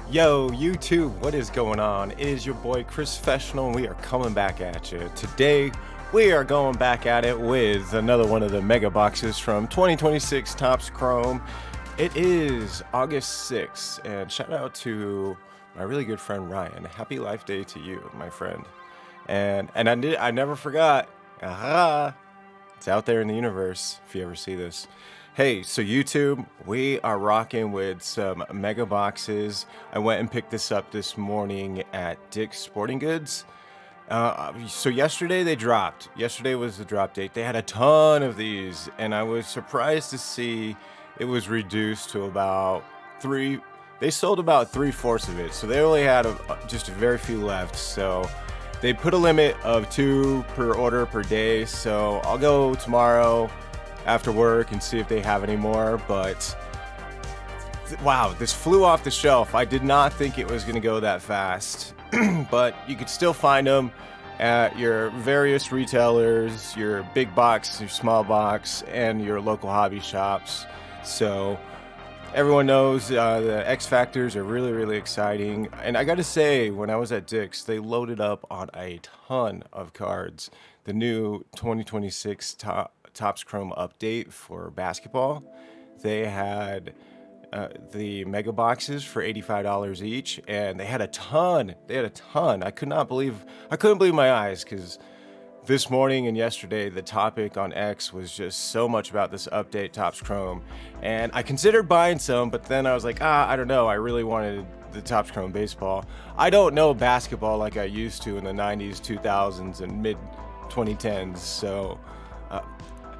Yo, YouTube, what is going on? It is your boy Chris Professional, and we are coming back at you. Today, we are going back at it with another one of the mega boxes from 2026 Topps Chrome. It is August 6th, and shout out to my really good friend Ryan. Happy Life Day to you, my friend. And I never forgot. Aha! It's out there in the universe if you ever see this. Hey, so YouTube, we are rocking with some mega boxes. I went and picked this up this morning at Dick's Sporting Goods. So yesterday they dropped. Yesterday was the drop date. They had a ton of these, and I was surprised to see it was reduced to about three. They sold about 3/4 of it, so they only had just a very few left. So they put a limit of 2 per order per day. So I'll go tomorrow after work and see if they have any more. But wow, this flew off the shelf. I did not think it was going to go that fast. But you could still find them at your various retailers, your big box, your small box, and your local hobby shops. So everyone knows the X Factors are really, really exciting. And I got to say, when I was at Dick's, they loaded up on a ton of cards. The new 2026 Topps Chrome update for basketball. They had the mega boxes for $85 each, and they had a ton. I couldn't believe my eyes, because this morning and yesterday the topic on X was just so much about this update Topps Chrome, and I considered buying some, but then I was like, I don't know. I really wanted the Topps Chrome baseball. I don't know basketball like I used to in the 90s, 2000s, and mid 2010s, so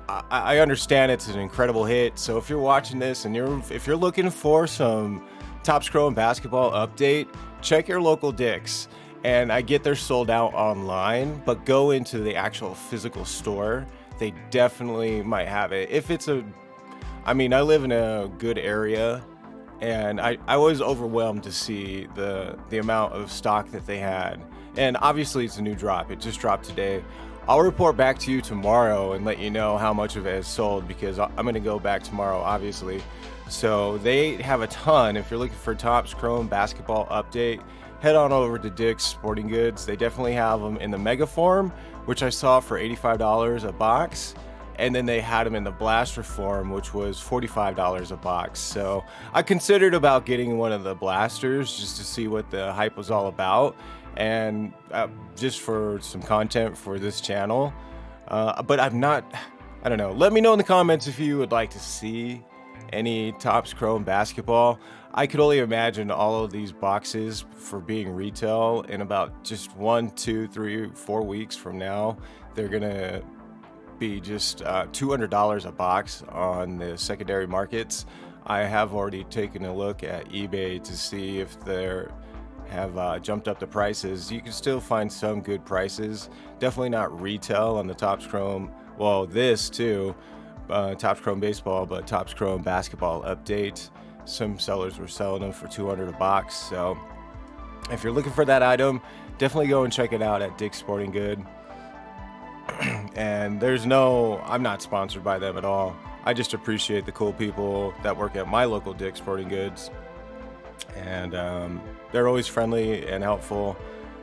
I understand it's an incredible hit. So if you're watching this and if you're looking for some Topps Chrome basketball update, check your local Dick's. And I get they're sold out online, but go into the actual physical store. They definitely might have it. I live in a good area, and I was overwhelmed to see the amount of stock that they had. And obviously it's a new drop. It just dropped today. I'll report back to you tomorrow and let you know how much of it has sold, because I'm going to go back tomorrow, obviously. So they have a ton. If you're looking for Topps Chrome basketball update, head on over to Dick's Sporting Goods. They definitely have them in the mega form, which I saw for $85 a box. And then they had them in the blaster form, which was $45 a box. So I considered about getting one of the blasters just to see what the hype was all about, and just for some content for this channel. But I don't know. Let me know in the comments if you would like to see any Topps Chrome basketball. I could only imagine all of these boxes for being retail in about just 1, 2, 3, 4 weeks from now. They're gonna be just $200 a box on the secondary markets. I have already taken a look at eBay to see if they're have jumped up the prices. You can still find some good prices. Definitely not retail on the Topps Chrome. Well, this too, Topps Chrome baseball, but Topps Chrome basketball update. Some sellers were selling them for $200 a box. So if you're looking for that item, definitely go and check it out at Dick's Sporting Goods. And I'm not sponsored by them at all. I just appreciate the cool people that work at my local Dick's Sporting Goods. And they're always friendly and helpful.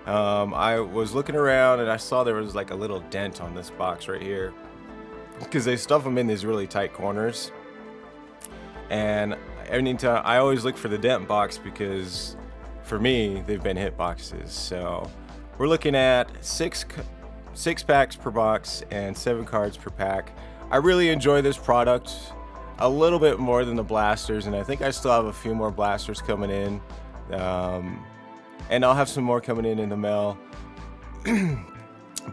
I was looking around and I saw there was like a little dent on this box right here, because they stuff them in these really tight corners. And anytime I always look for the dent box, because for me they've been hit boxes. So we're looking at six packs per box and 7 cards per pack. I really enjoy this product a little bit more than the blasters, and I think I still have a few more blasters coming in, and I'll have some more coming in the mail.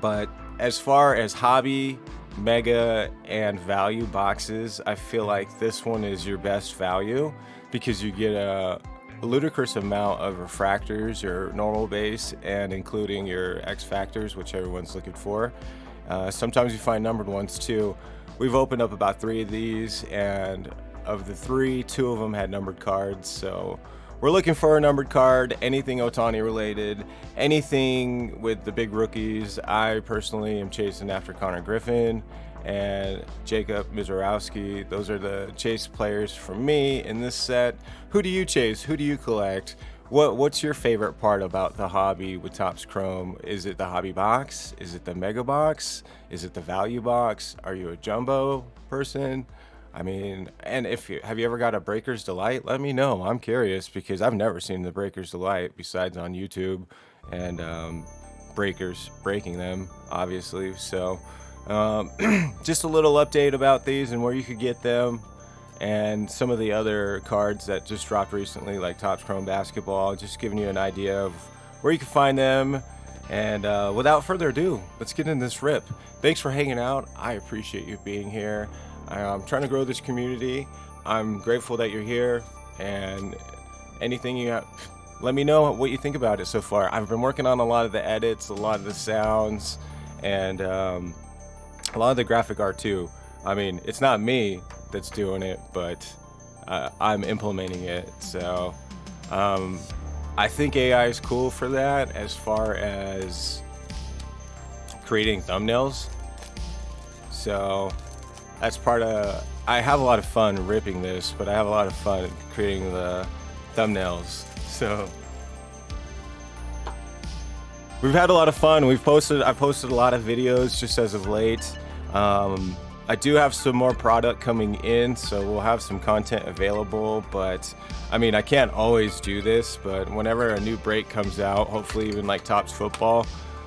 But as far as hobby, mega, and value boxes, I feel like this one is your best value, because you get a ludicrous amount of refractors, your normal base, and including your X Factors, which everyone's looking for. Sometimes you find numbered ones too. We've opened up about 3 of these, and of the 3, 2 of them had numbered cards. So we're looking for a numbered card, anything Ohtani related, anything with the big rookies. I personally am chasing after Connor Griffin and Jacob Mizorowski. Those are the chase players for me in this set. Who do you chase? Who do you collect? What's your favorite part about the hobby with Topps Chrome? Is it the hobby box? Is it the mega box? Is it the value box? Are you a jumbo person? I mean, and if you have you ever got a Breaker's Delight? Let me know. I'm curious because I've never seen the Breaker's Delight besides on YouTube and breakers breaking them, obviously. So, um, just a little update about these and where you could get them, and some of the other cards that just dropped recently, like Topps Chrome Basketball. Just giving you an idea of where you can find them. And without further ado, let's get in this rip. Thanks for hanging out. I appreciate you being here. I'm trying to grow this community. I'm grateful that you're here. And anything you have, let me know what you think about it so far. I've been working on a lot of the edits, a lot of the sounds, and a lot of the graphic art too. I mean, it's not me that's doing it, but I'm implementing it. So I think AI is cool for that as far as creating thumbnails. So that's part of, I have a lot of fun ripping this, but I have a lot of fun creating the thumbnails. So we've had a lot of fun. I've posted a lot of videos just as of late. I do have some more product coming in, so we'll have some content available, but I mean, I can't always do this, but whenever a new break comes out, hopefully even like Topps Football,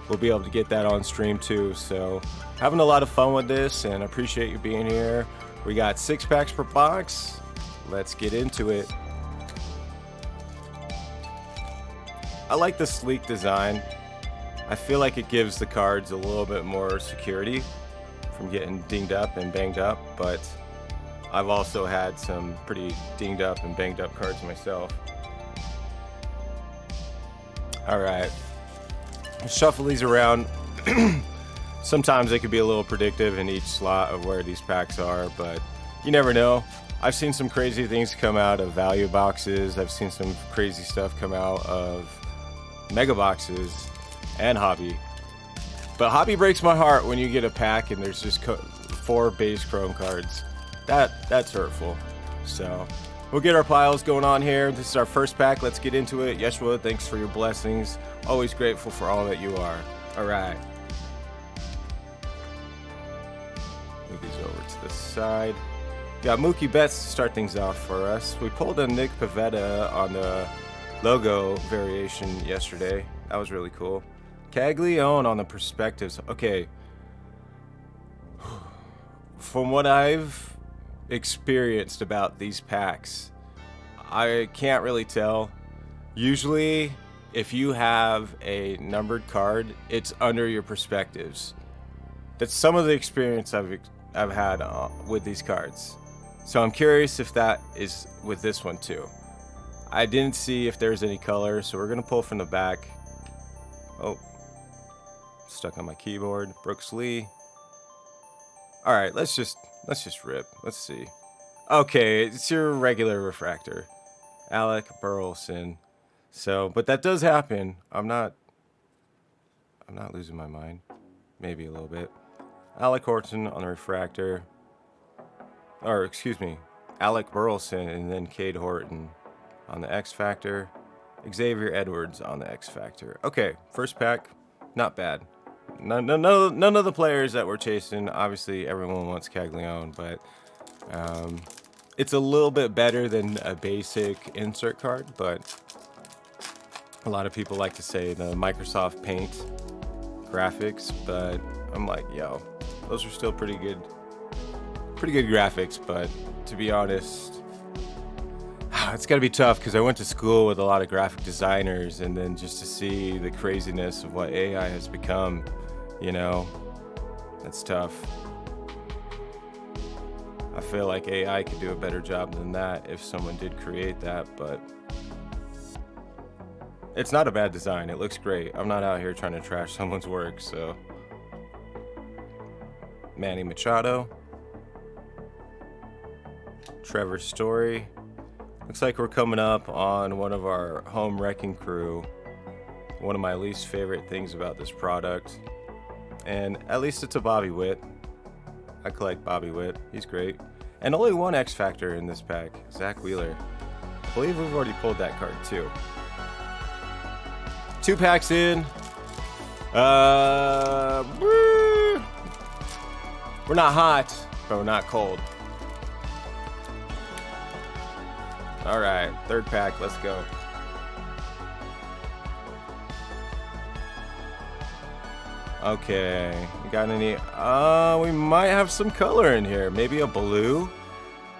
we'll be able to get that on stream too. So having a lot of fun with this, and appreciate you being here. We got 6 packs per box. Let's get into it. I like the sleek design. I feel like it gives the cards a little bit more security from getting dinged up and banged up, but I've also had some pretty dinged up and banged up cards myself. All right, shuffle these around. Sometimes they could be a little predictive in each slot of where these packs are, but you never know. I've seen some crazy things come out of value boxes. I've seen some crazy stuff come out of mega boxes and hobby. But hobby breaks my heart when you get a pack and there's just 4 base chrome cards. That's hurtful. So we'll get our piles going on here. This is our first pack. Let's get into it. Yeshua, thanks for your blessings. Always grateful for all that you are. All right. Move these over to the side. Got Mookie Betts to start things off for us. We pulled a Nick Pivetta on the logo variation yesterday. That was really cool. Caglione on the perspectives. Okay. From what I've experienced about these packs, I can't really tell. Usually, if you have a numbered card, it's under your perspectives. That's some of the experience I've had with these cards. So I'm curious if that is with this one too. I didn't see if there's any color, so we're gonna pull from the back. Oh. Stuck on my keyboard. Brooks Lee. All right, let's just rip. Let's see. Okay, it's your regular refractor, Alec Burleson. So, but that does happen. I'm not losing my mind. Maybe a little bit. Alec Horton on the refractor. Or excuse me, Alec Burleson and then Cade Horton on the X Factor. Xavier Edwards on the X Factor. Okay, first pack, not bad. None of the players that we're chasing. Obviously, everyone wants Caglione, but it's a little bit better than a basic insert card. But a lot of people like to say the Microsoft Paint graphics, but I'm like, yo, those are still pretty good graphics. But to be honest, it's got to be tough because I went to school with a lot of graphic designers, and then just to see the craziness of what AI has become, you know, that's tough. I feel like AI could do a better job than that if someone did create that, but it's not a bad design. It looks great. I'm not out here trying to trash someone's work, so. Manny Machado. Trevor Story. Looks like we're coming up on one of our home wrecking crew. One of my least favorite things about this product. And at least it's a Bobby Witt. I collect Bobby Witt. He's great. And only one X Factor in this pack, Zach Wheeler. I believe we've already pulled that card too. 2 packs in. We're not hot, but we're not cold. All right, 3rd pack, let's go. Okay, we got any? We might have some color in here. Maybe a blue.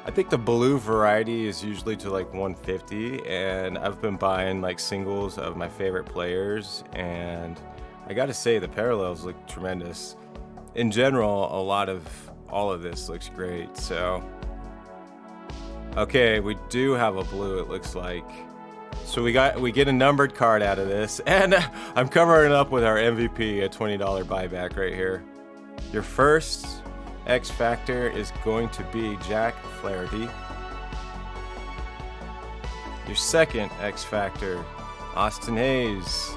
I think the blue variety is usually to like 150, and I've been buying like singles of my favorite players, and I gotta say the parallels look tremendous. In general, a lot of all of this looks great. So, okay, we do have a blue, it looks like. So we get a numbered card out of this, and I'm covering it up with our MVP, a $20 buyback right here. Your first X Factor is going to be Jack Flaherty. Your second X Factor, Austin Hayes.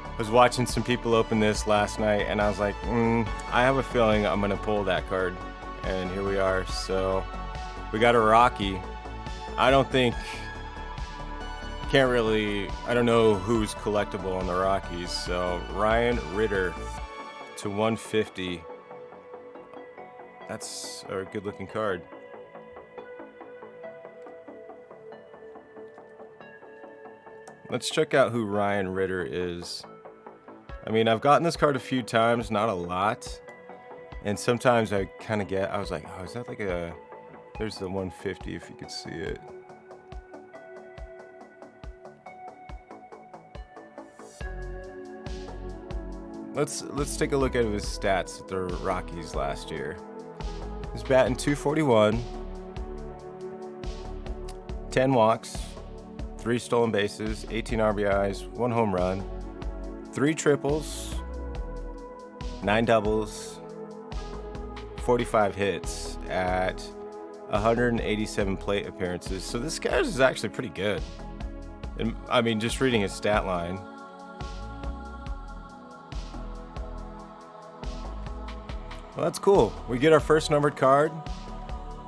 I was watching some people open this last night, and I was like, I have a feeling I'm gonna pull that card. And here we are. So we got a Rocky. I don't know who's collectible on the Rockies. So Ryan Ritter to 150. That's a good looking card. Let's check out who Ryan Ritter is. I mean, I've gotten this card a few times, not a lot. And sometimes I was like, oh, is that like there's the 150 if you could see it. Let's take a look at his stats at the Rockies last year. He's batting .241, 10 walks, 3 stolen bases, 18 RBIs, 1 home run, 3 triples, 9 doubles, 45 hits at 187 plate appearances. So this guy is actually pretty good. And I mean, just reading his stat line. Well, that's cool. We get our first numbered card.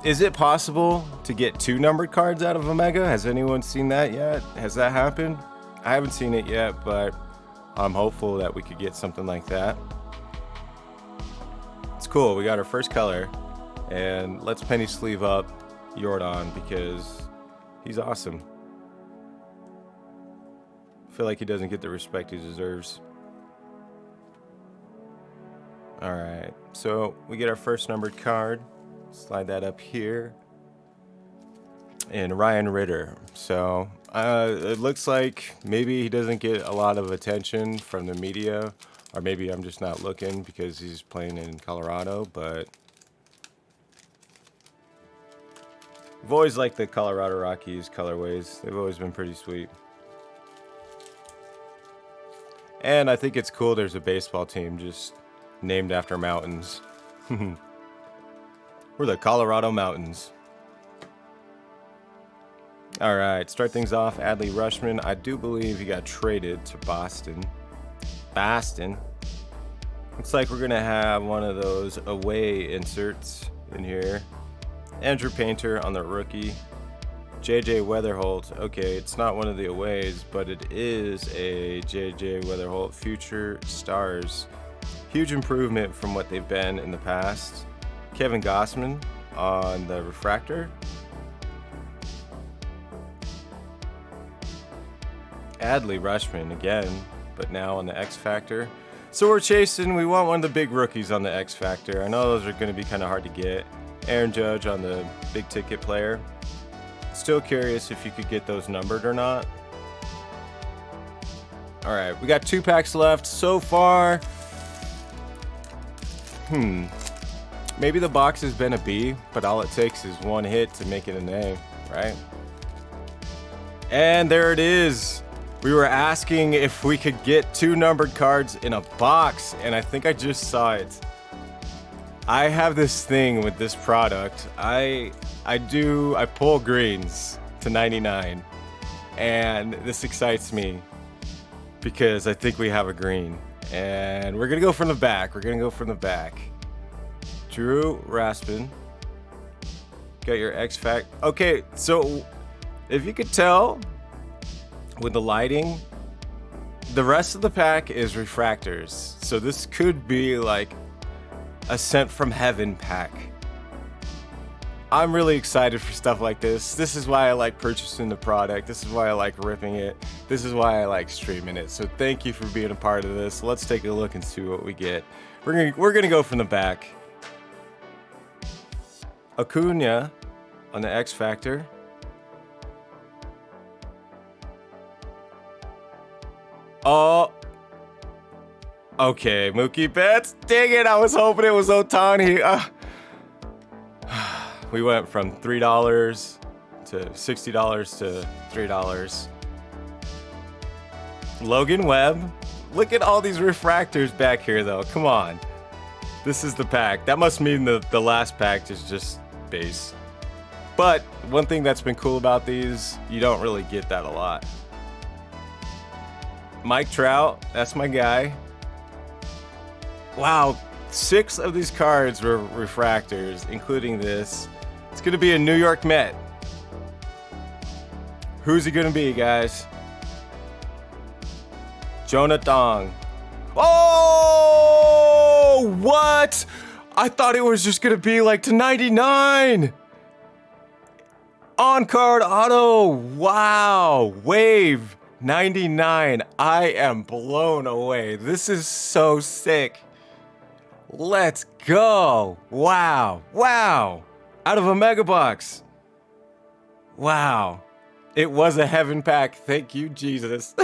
Is it possible to get 2 numbered cards out of a Mega? Has anyone seen that yet? Has that happened? I haven't seen it yet, but I'm hopeful that we could get something like that. It's cool. We got our first color, and let's penny sleeve up Yordan because he's awesome. I feel like he doesn't get the respect he deserves. All right, so we get our first numbered card. Slide that up here. And Ryan Ritter. So it looks like maybe he doesn't get a lot of attention from the media, or maybe I'm just not looking because he's playing in Colorado, but I've always liked the Colorado Rockies colorways. They've always been pretty sweet. And I think it's cool there's a baseball team just named after mountains. We're the Colorado Mountains. All right, start things off. Adley Rutschman. I do believe he got traded to Boston. Looks like we're gonna have one of those away inserts in here. Andrew Painter on the rookie. JJ Weatherholt. Okay, it's not one of the aways, but it is a JJ Weatherholt Future Stars. Huge improvement from what they've been in the past. Kevin Gossman on the refractor. Adley Rutschman again, but now on the X Factor. So we're chasing, we want one of the big rookies on the X Factor. I know those are going to be kind of hard to get. Aaron Judge on the big ticket player. Still curious if you could get those numbered or not. All right, we got 2 packs left so far. Maybe the box has been a B, but all it takes is one hit to make it an A, right? And there it is. We were asking if we could get 2 numbered cards in a box, and I think I just saw it. I have this thing with this product. I pull greens to 99, and this excites me because I think we have a green. And we're gonna go from the back. Drew Raspin. Got your X-Fact. Okay, so if you could tell with the lighting, the rest of the pack is refractors. So this could be like a sent from heaven pack. I'm really excited for stuff like this. This is why I like purchasing the product. This is why I like ripping it. This is why I like streaming it. So thank you for being a part of this. Let's take a look and see what we get. We're gonna go from the back. Acuna on the X Factor. Oh. Okay, Mookie Betts. Dang it, I was hoping it was Ohtani. We went from $3 to $60 to $3. Logan Webb. Look at all these refractors back here, though. Come on. This is the pack. That must mean the last pack is just base. But one thing that's been cool about these, you don't really get that a lot. Mike Trout, that's my guy. Wow, 6 of these cards were refractors, including this. It's gonna be a New York Met. Who's he gonna be, guys? Jonathan. Oh, what? I thought it was just gonna be like to 99. On card auto. Wow. Wave 99. I am blown away. This is so sick. Let's go. Wow. Wow. Out of a mega box. Wow. It was a heaven pack. Thank you, Jesus.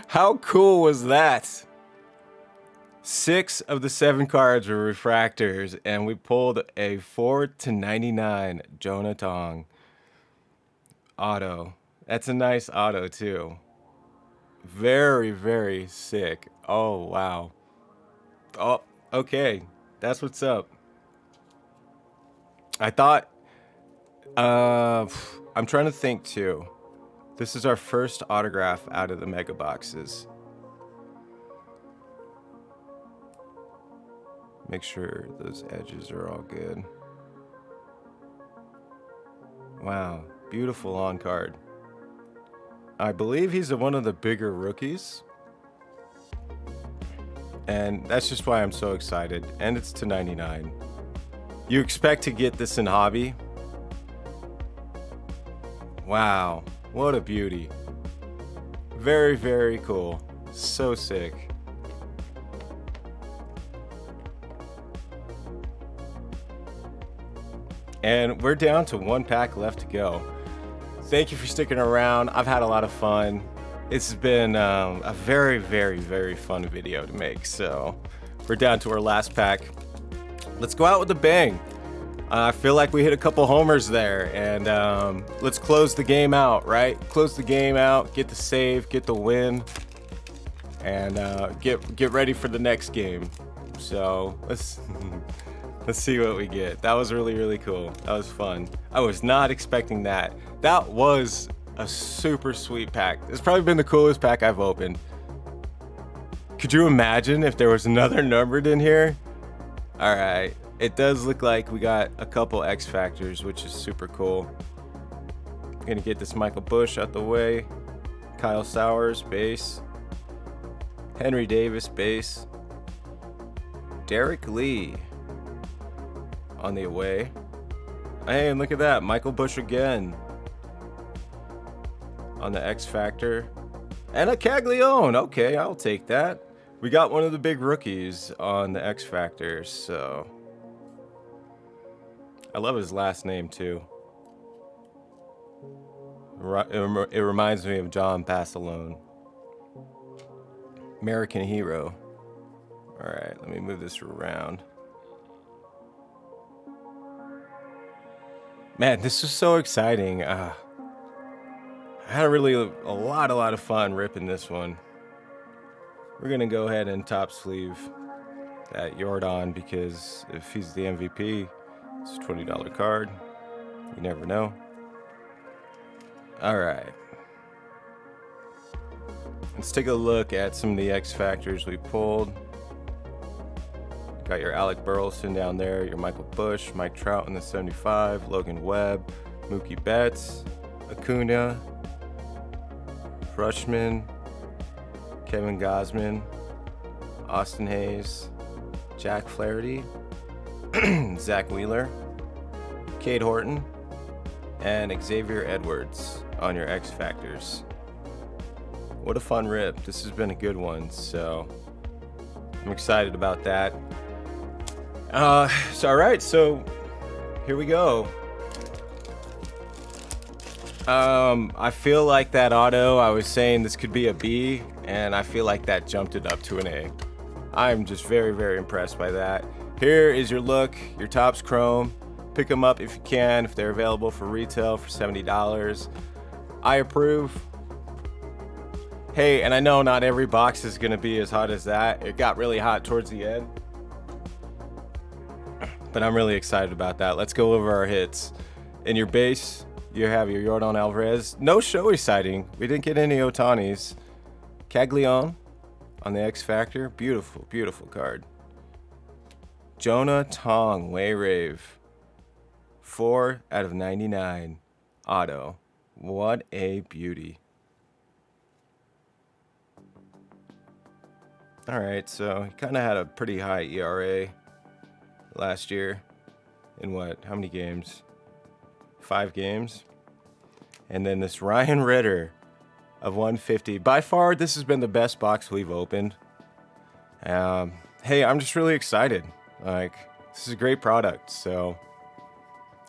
How cool was that? 6 of the 7 cards were refractors, and we pulled a 4/99 Jonathan auto. That's a nice auto, too. Very, very sick. Oh, wow. Oh, okay. That's what's up. I thought, I'm trying to think too. This is our first autograph out of the mega boxes. Make sure those edges are all good. Wow, beautiful on card. I believe he's one of the bigger rookies. And that's just why I'm so excited. And it's to 99. You expect to get this in hobby. Wow, what a beauty. Very, very cool. So sick. And we're down to 1 pack left to go. Thank you for sticking around. I've had a lot of fun. It's been a very, very, very fun video to make. So we're down to our last pack. Let's go out with a bang. I feel like we hit a couple homers there, and let's close the game out, right? Close the game out, get the save, get the win, and get ready for the next game. So let's see what we get. That was really, really cool. That was fun. I was not expecting that. That was a super sweet pack. It's probably been the coolest pack I've opened. Could you imagine if there was another numbered in here? All right, it does look like we got a couple X Factors, which is super cool. Gonna get this Michael Busch out the way. Kyle Sowers, base. Henry Davis, base. Derek Lee on the away. Hey, and look at that, Michael Busch again on the X Factor. And a Caglione. Okay, I'll take that. We got one of the big rookies on the X Factor, so I love his last name too. It reminds me of John Passalone. American hero. All right, let me move this around. Man, this was so exciting. I had a lot of fun ripping this one. We're gonna go ahead and top sleeve that Jordan, because if he's the MVP, it's a $20 card. You never know. All right. Let's take a look at some of the X Factors we pulled. Got your Alec Burleson down there, your Michael Busch, Mike Trout in the 75, Logan Webb, Mookie Betts, Acuna, Freshman, Kevin Gosman, Austin Hayes, Jack Flaherty, Zach Wheeler, Cade Horton, and Xavier Edwards on your X Factors. What a fun rip. This has been a good one, so I'm excited about that. Alright, so here we go. I feel like that auto, I was saying this could be a B, and I feel like that jumped it up to an A. I'm just very, very impressed by that. Here is your look, your Topps Chrome. Pick them up if you can, if they're available for retail for $70. I approve. Hey, and I know not every box is going to be as hot as that. It got really hot towards the end. But I'm really excited about that. Let's go over our hits. In your base, you have your Yordan Alvarez. No Shohei sighting. We didn't get any Otanis. Caglione on the X Factor. Beautiful, beautiful card. Jonah Tong, Wayrave. 4 out of 99. Auto. What a beauty. Alright, so he kind of had a pretty high ERA last year. In what? How many games? 5 games. And then this Ryan Ritter of 150. By far, this has been the best box we've opened. Hey, I'm just really excited. Like, this is a great product. So,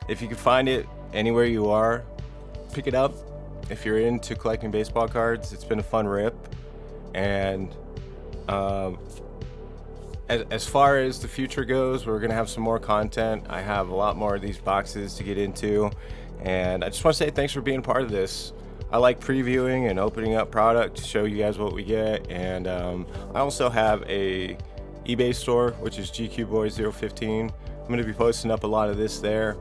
if you can find it anywhere you are, pick it up. If you're into collecting baseball cards, it's been a fun rip. And as far as the future goes, we're going to have some more content. I have a lot more of these boxes to get into. And I just want to say thanks for being part of this. I like previewing and opening up product to show you guys what we get. And I also have a eBay store, which is GQBoy015. I'm going to be posting up a lot of this there.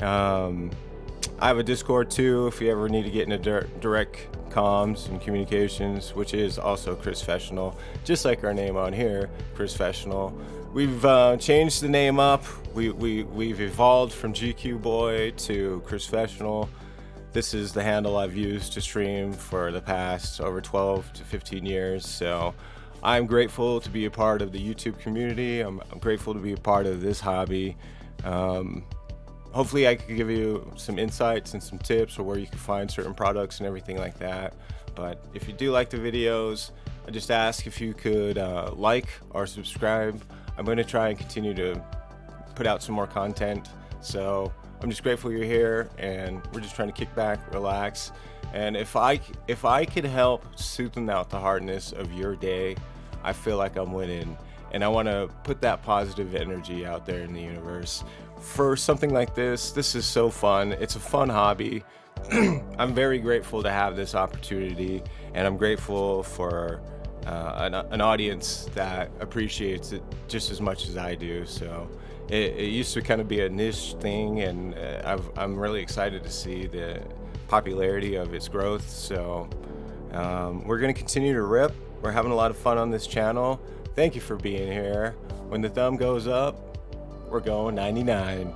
I have a Discord too if you ever need to get into direct comms and communications, which is also Chrisfessional, just like our name on here, Chrisfessional. We've changed the name up. We've evolved from GQ Boy to Chrisfessional. This is the handle I've used to stream for the past over 12 to 15 years. So I'm grateful to be a part of the YouTube community. I'm grateful to be a part of this hobby. Hopefully I could give you some insights and some tips or where you can find certain products and everything like that. But if you do like the videos, I just ask if you could like or subscribe. I'm going to try and continue to put out some more content. So I'm just grateful you're here, and we're just trying to kick back, relax. And if I could help smoothen out the hardness of your day, I feel like I'm winning. And I want to put that positive energy out there in the universe. For something like this is so fun. It's a fun hobby. I'm very grateful to have this opportunity, and I'm grateful for an audience that appreciates it just as much as I do. So it used to kind of be a niche thing, and I'm really excited to see the popularity of its growth. So we're going to continue to rip. We're having a lot of fun on this channel. Thank you for being here. When the thumb goes up, we're going 99,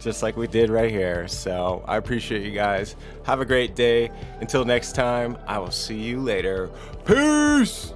just like we did right here. So I appreciate you guys. Have a great day. Until next time, I will see you later. Peace!